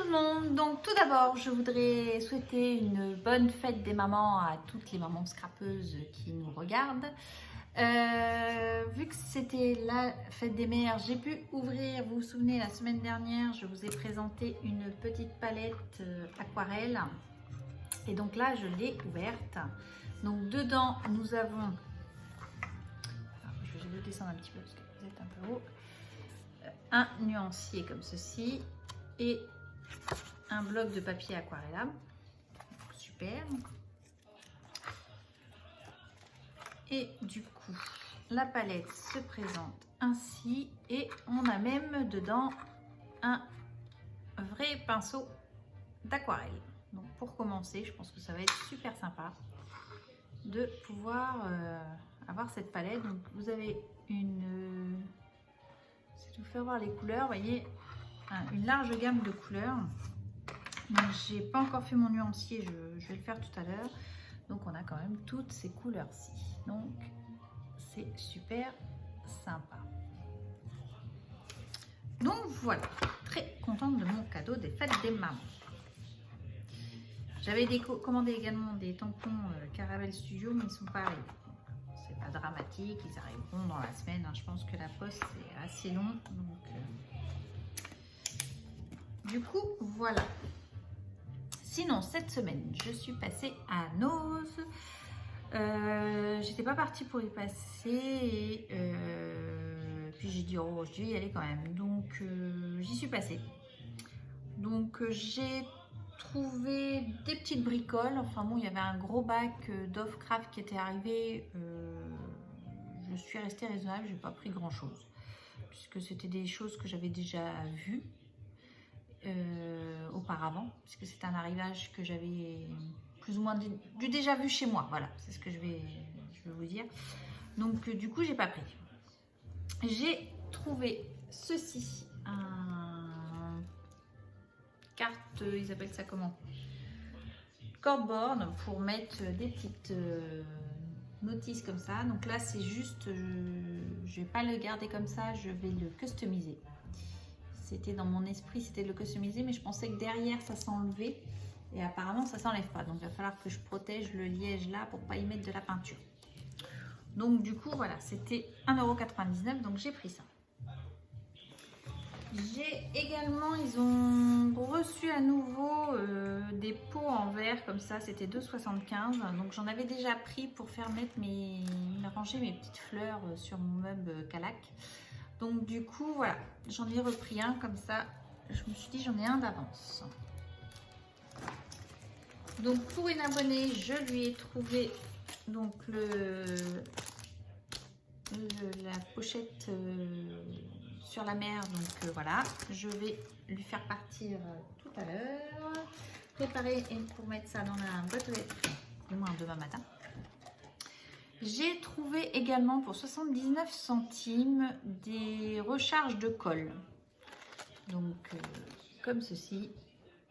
le monde, donc tout d'abord je voudrais souhaiter une bonne fête des mamans à toutes les mamans scrapeuses qui nous regardent. Vu que c'était la fête des mères, j'ai pu ouvrir, vous vous souvenez la semaine dernière je vous ai présenté une petite palette aquarelle et donc là je l'ai ouverte. Donc dedans nous avons, je vais descendre un petit peu parce que vous êtes un peu haut, un nuancier comme ceci et un bloc de papier aquarellable, super. Et du coup, la palette se présente ainsi et on a même dedans un vrai pinceau d'aquarelle. Donc pour commencer, je pense que ça va être super sympa de pouvoir avoir cette palette. Donc vous avez une, si je vous fais voir les couleurs, vous voyez, une large gamme de couleurs. Donc j'ai pas encore fait mon nuancier, je vais le faire tout à l'heure. Donc on a quand même toutes ces couleurs-ci. Donc c'est super sympa. Donc voilà, très contente de mon cadeau des fêtes des mamans. J'avais commandé également des tampons Caramel Studio, mais ils ne sont pas arrivés. C'est pas dramatique, ils arriveront dans la semaine. Hein. Je pense que la poste est assez long. Donc, du coup, voilà. Sinon, cette semaine, je suis passée à Noz. J'étais pas partie pour y passer et puis j'ai dit oh je vais y aller quand même, donc j'y suis passée. Donc j'ai trouvé des petites bricoles, enfin bon il y avait un gros bac d'Offcraft qui était arrivé, je suis restée raisonnable, j'ai pas pris grand chose puisque c'était des choses que j'avais déjà vues auparavant, puisque c'est un arrivage que j'avais plus ou moins du déjà vu chez moi, voilà, c'est ce que je vais vous dire. Donc du coup j'ai pas pris. J'ai trouvé ceci, un carte, ils appellent ça comment, cardboard, pour mettre des petites notices comme ça. Donc là c'est juste, je vais pas le garder comme ça, je vais le customiser. C'était dans mon esprit, c'était de le customiser, mais je pensais que derrière ça s'enlevait et apparemment ça s'enlève pas. Donc il va falloir que je protège le liège là pour pas y mettre de la peinture. Donc du coup voilà, c'était 1,99 €, donc j'ai pris ça. J'ai également, ils ont reçu à nouveau des pots en verre comme ça, c'était 2,75 €. Donc j'en avais déjà pris pour faire mettre ranger mes petites fleurs sur mon meuble Calac. Donc du coup voilà, j'en ai repris un comme ça, je me suis dit j'en ai un d'avance. Donc pour une abonnée, je lui ai trouvé donc la pochette sur la mer, donc voilà, je vais lui faire partir tout à l'heure, préparer pour mettre ça dans la boîte aux lettres, du moins demain matin. J'ai trouvé également pour 79 centimes des recharges de colle, donc comme ceci.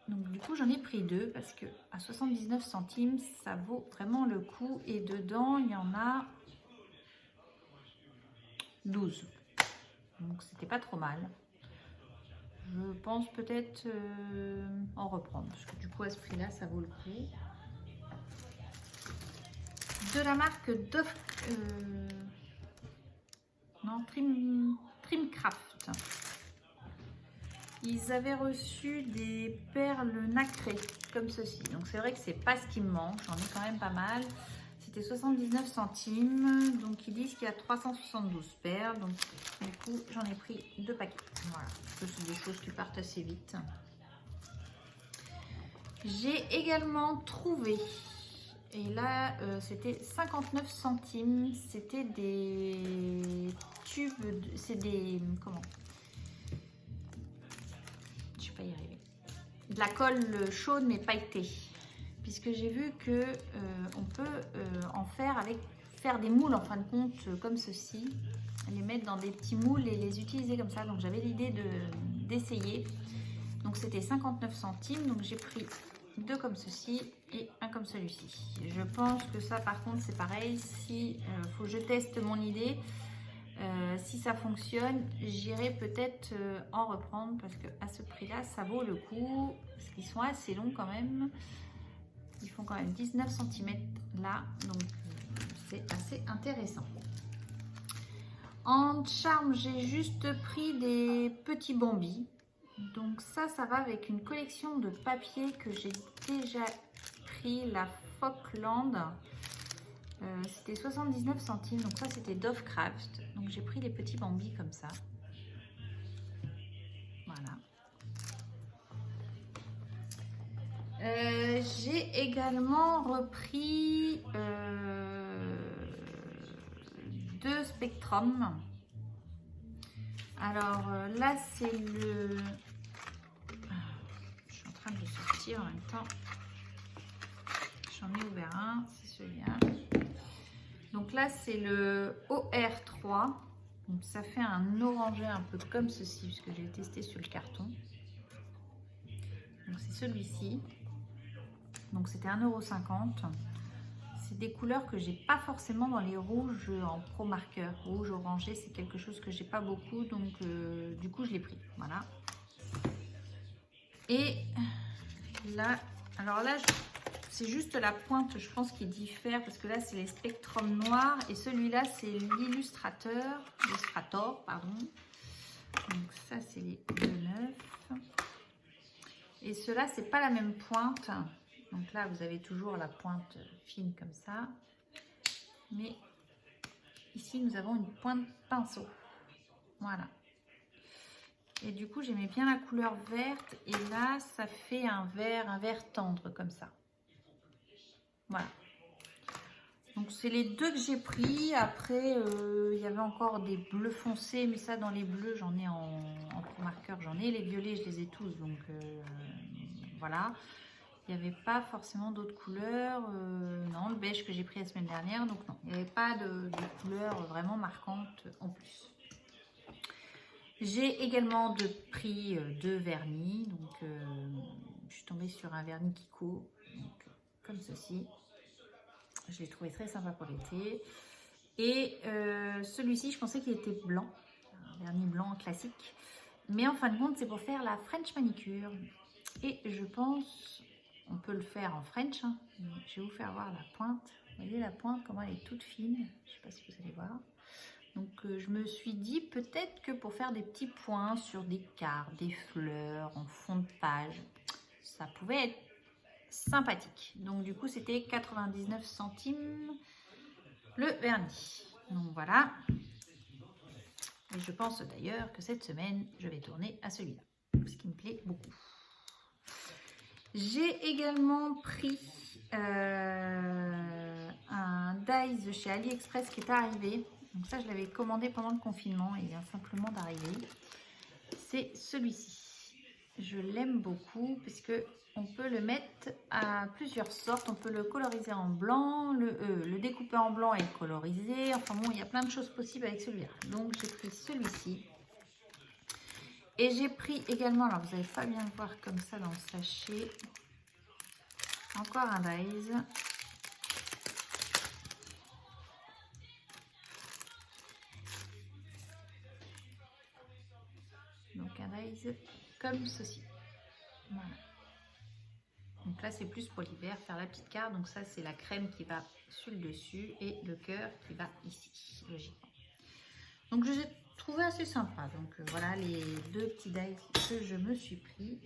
Donc du coup j'en ai pris deux parce que à 79 centimes ça vaut vraiment le coup et dedans il y en a 12, donc c'était pas trop mal. Je pense peut-être en reprendre parce que du coup à ce prix là ça vaut le coup. De la marque Trimcraft. Ils avaient reçu des perles nacrées comme ceci. Donc c'est vrai que c'est pas ce qui me manque. J'en ai quand même pas mal. C'était 79 centimes. Donc ils disent qu'il y a 372 perles. Donc du coup j'en ai pris 2 paquets. Voilà. Ce sont des choses qui partent assez vite. J'ai également trouvé, et là c'était 59 centimes, c'était des tubes, c'est des, comment, je vais pas y arriver, de la colle chaude mais pailletée, puisque j'ai vu que on peut en faire des moules en fin de compte comme ceci, les mettre dans des petits moules et les utiliser comme ça. Donc j'avais l'idée d'essayer. Donc c'était 59 centimes, donc j'ai pris 2 comme ceci et un comme celui-ci. Je pense que ça par contre c'est pareil, si faut que je teste mon idée, Si ça fonctionne, j'irai peut-être en reprendre parce que à ce prix-là, ça vaut le coup. Parce qu'ils sont assez longs quand même. Ils font quand même 19 cm là, donc c'est assez intéressant. En charme, j'ai juste pris des petits bambis. Donc ça va avec une collection de papier que j'ai déjà pris, la Falkland. C'était 79 centimes, donc ça c'était Dovecraft. Donc j'ai pris les petits bambis comme ça. Voilà. J'ai également repris deux Spectrum. Alors là c'est le... Je suis en train de le sortir en même temps. J'en ai ouvert un, c'est celui-là. Donc là c'est le OR3. Donc ça fait un orangé un peu comme ceci, puisque j'ai testé sur le carton. Donc c'est celui-ci. Donc c'était 1,50 €. C'est des couleurs que j'ai pas forcément dans les rouges en pro marqueur. Rouge, orangé, c'est quelque chose que j'ai pas beaucoup, donc du coup je l'ai pris. Voilà. Et là, alors là, c'est juste la pointe, je pense, qui diffère, parce que là c'est les Spectrum noirs et celui-là c'est l'Illustrator, pardon. Donc ça c'est les deux neufs. Et ceux-là c'est pas la même pointe. Donc là, vous avez toujours la pointe fine comme ça. Mais ici, nous avons une pointe pinceau. Voilà. Et du coup, j'aimais bien la couleur verte. Et là, ça fait un vert tendre comme ça. Voilà. Donc, c'est les deux que j'ai pris. Après, il y avait encore des bleus foncés. Mais ça, dans les bleus, j'en ai en pro marqueur. J'en ai. Les violets, je les ai tous. Donc, voilà. Il n'y avait pas forcément d'autres couleurs. Non, le beige que j'ai pris la semaine dernière. Donc non, il n'y avait pas de couleurs vraiment marquantes en plus. J'ai également pris deux vernis. Donc je suis tombée sur un vernis Kiko. Donc, comme ceci. Je l'ai trouvé très sympa pour l'été. Et celui-ci, je pensais qu'il était blanc. Un vernis blanc classique. Mais en fin de compte, c'est pour faire la French manicure. Et je pense... On peut le faire en French, hein. Je vais vous faire voir la pointe. Vous voyez la pointe, comment elle est toute fine. Je ne sais pas si vous allez voir. Donc je me suis dit peut-être que pour faire des petits points sur des cartes, des fleurs, en fond de page, ça pouvait être sympathique. Donc du coup c'était 99 centimes le vernis. Donc voilà. Et je pense d'ailleurs que cette semaine, je vais tourner à celui-là. Ce qui me plaît beaucoup. J'ai également pris un dies chez AliExpress qui est arrivé. Donc ça, je l'avais commandé pendant le confinement et il vient simplement d'arriver. C'est celui-ci. Je l'aime beaucoup puisque on peut le mettre à plusieurs sortes. On peut le coloriser en blanc, le découper en blanc et le coloriser. Enfin bon, il y a plein de choses possibles avec celui-là. Donc j'ai pris celui-ci. Et j'ai pris également, alors vous n'allez pas bien le voir comme ça dans le sachet, encore un dies. Donc un dies comme ceci. Voilà. Donc là c'est plus pour l'hiver, faire la petite carte. Donc ça c'est la crème qui va sur le dessus et le cœur qui va ici, logiquement. Donc je les ai trouvés assez sympas. Donc voilà les deux petits dies que je me suis pris.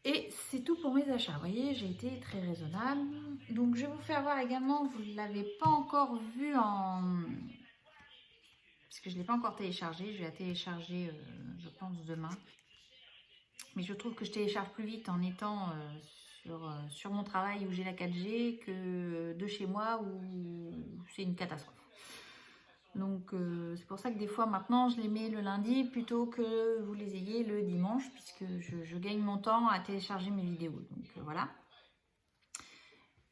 Et c'est tout pour mes achats. Vous voyez, j'ai été très raisonnable. Donc je vais vous faire voir également, vous ne l'avez pas encore vu en... Parce que je ne l'ai pas encore téléchargé. Je vais la télécharger, je pense, demain. Mais je trouve que je télécharge plus vite en étant sur mon travail où j'ai la 4G que de chez moi où c'est une catastrophe. Donc c'est pour ça que des fois maintenant je les mets le lundi plutôt que vous les ayez le dimanche, puisque je gagne mon temps à télécharger mes vidéos. Donc voilà.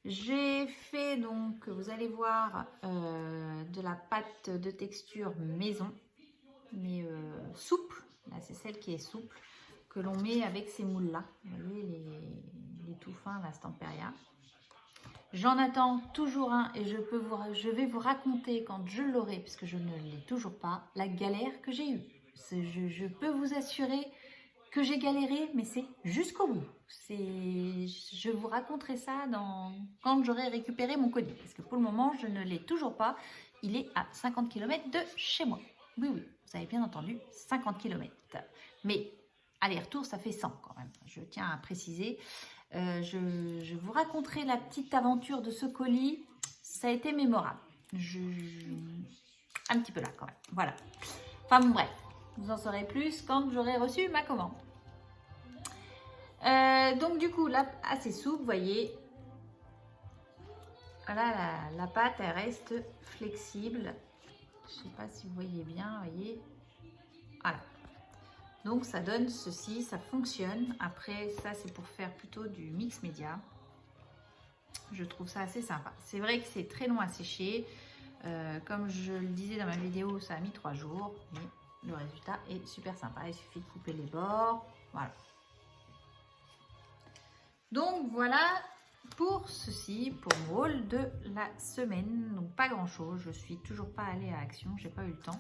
J'ai fait donc, vous allez voir, de la pâte de texture maison, mais souple. Là c'est celle qui est souple, que l'on met avec ces moules là. Vous voyez les tout fins, la Stamperia. J'en attends toujours un et je vais vous raconter quand je l'aurai, puisque je ne l'ai toujours pas, la galère que j'ai eue. Je peux vous assurer que j'ai galéré, mais c'est jusqu'au bout. Je vous raconterai ça quand j'aurai récupéré mon colis, parce que pour le moment, je ne l'ai toujours pas. Il est à 50 km de chez moi. Oui, oui, vous avez bien entendu, 50 km. Mais aller-retour, ça fait 100 quand même. Je tiens à préciser. Je vous raconterai la petite aventure de ce colis. Ça a été mémorable. Un petit peu là quand même. Voilà. Enfin bon, bref. Vous en saurez plus quand j'aurai reçu ma commande. Donc du coup, là, assez souple, vous voyez. Voilà, la pâte, elle reste flexible. Je ne sais pas si vous voyez bien, vous voyez. Voilà. Donc ça donne ceci, ça fonctionne. Après, ça c'est pour faire plutôt du mix média. Je trouve ça assez sympa. C'est vrai que c'est très long à sécher. Comme je le disais dans ma vidéo, ça a mis 3 jours. Mais le résultat est super sympa. Il suffit de couper les bords. Voilà. Donc voilà pour ceci, pour mon haul de la semaine. Donc pas grand chose. Je suis toujours pas allée à Action. J'ai pas eu le temps.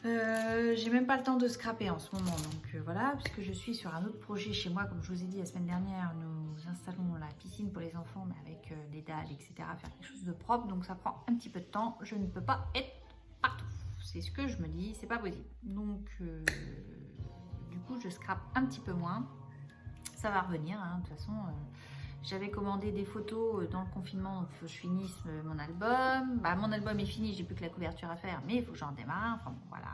J'ai même pas le temps de scraper en ce moment, donc voilà, puisque je suis sur un autre projet chez moi, comme je vous ai dit la semaine dernière, nous installons la piscine pour les enfants, mais avec les dalles, etc., faire quelque chose de propre, donc ça prend un petit peu de temps, je ne peux pas être partout, c'est ce que je me dis, c'est pas possible, donc du coup je scrape un petit peu moins, ça va revenir, hein, de toute façon. J'avais commandé des photos dans le confinement, donc il faut que je finisse mon album. Bah, mon album est fini, j'ai plus que la couverture à faire, mais il faut que j'en démarre. Enfin bon, voilà.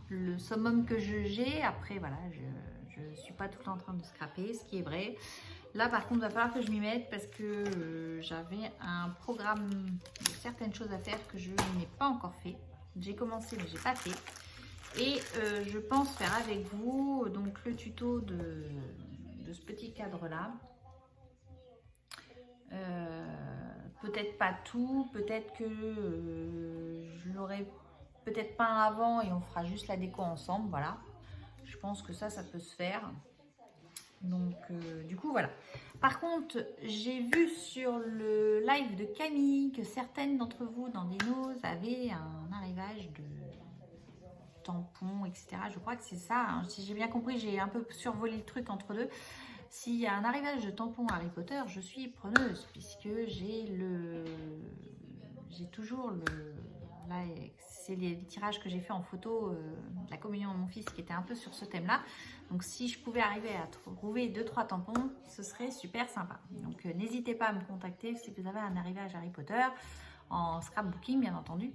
Le summum que j'ai, après voilà, je ne suis pas tout le temps en train de scraper, ce qui est vrai. Là par contre, il va falloir que je m'y mette parce que j'avais un programme de certaines choses à faire que je n'ai pas encore fait. J'ai commencé mais j'ai pas fait. Et je pense faire avec vous donc le tuto de ce petit cadre là. Peut-être pas tout, peut-être que je l'aurai peut-être peint avant et on fera juste la déco ensemble, voilà. Je pense que ça peut se faire. Donc du coup voilà. Par contre, j'ai vu sur le live de Camille que certaines d'entre vous dans des noses avaient un arrivage de tampons, etc. Je crois que c'est ça, hein. Si j'ai bien compris, j'ai un peu survolé le truc entre deux. S'il y a un arrivage de tampons Harry Potter, je suis preneuse, puisque j'ai toujours là, c'est les tirages que j'ai fait en photo de la communion de mon fils qui était un peu sur ce thème-là. Donc si je pouvais arriver à trouver 2-3 tampons, ce serait super sympa. Donc n'hésitez pas à me contacter si vous avez un arrivage Harry Potter, en scrapbooking bien entendu.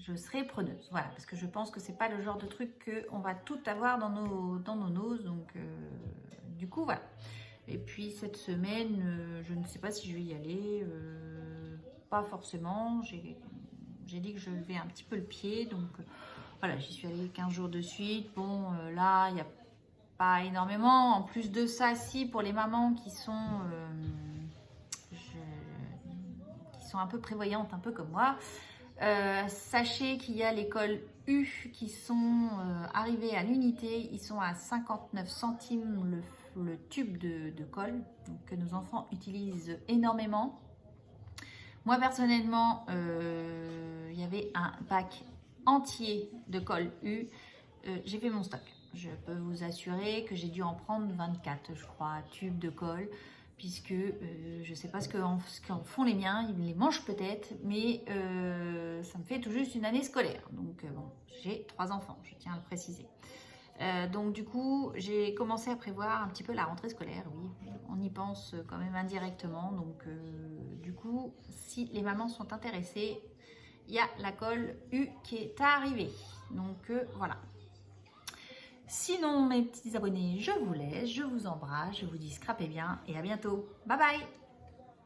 Je serai preneuse, voilà, parce que je pense que c'est pas le genre de truc qu'on va tout avoir dans nos noses, donc du coup voilà. Et puis cette semaine, je ne sais pas si je vais y aller, pas forcément, j'ai dit que je levais un petit peu le pied, donc voilà, j'y suis allée 15 jours de suite. Bon, là, il n'y a pas énormément, en plus de ça, si, pour les mamans qui sont un peu prévoyantes, un peu comme moi, sachez qu'il y a l'école U qui sont arrivés à l'unité, ils sont à 59 centimes le tube de colle, donc, que nos enfants utilisent énormément. Moi personnellement, il y avait un pack entier de colle U, j'ai fait mon stock. Je peux vous assurer que j'ai dû en prendre 24, je crois, tubes de colle, puisque je ne sais pas ce qu'en font les miens, ils les mangent peut-être, mais ça me fait tout juste une année scolaire. Donc bon, j'ai 3 enfants, je tiens à le préciser. Donc du coup, j'ai commencé à prévoir un petit peu la rentrée scolaire, oui, on y pense quand même indirectement. Donc du coup, si les mamans sont intéressées, il y a la colle U qui est arrivée. Donc voilà. Sinon, mes petits abonnés, je vous laisse, je vous embrasse, je vous dis scrapez bien et à bientôt. Bye bye!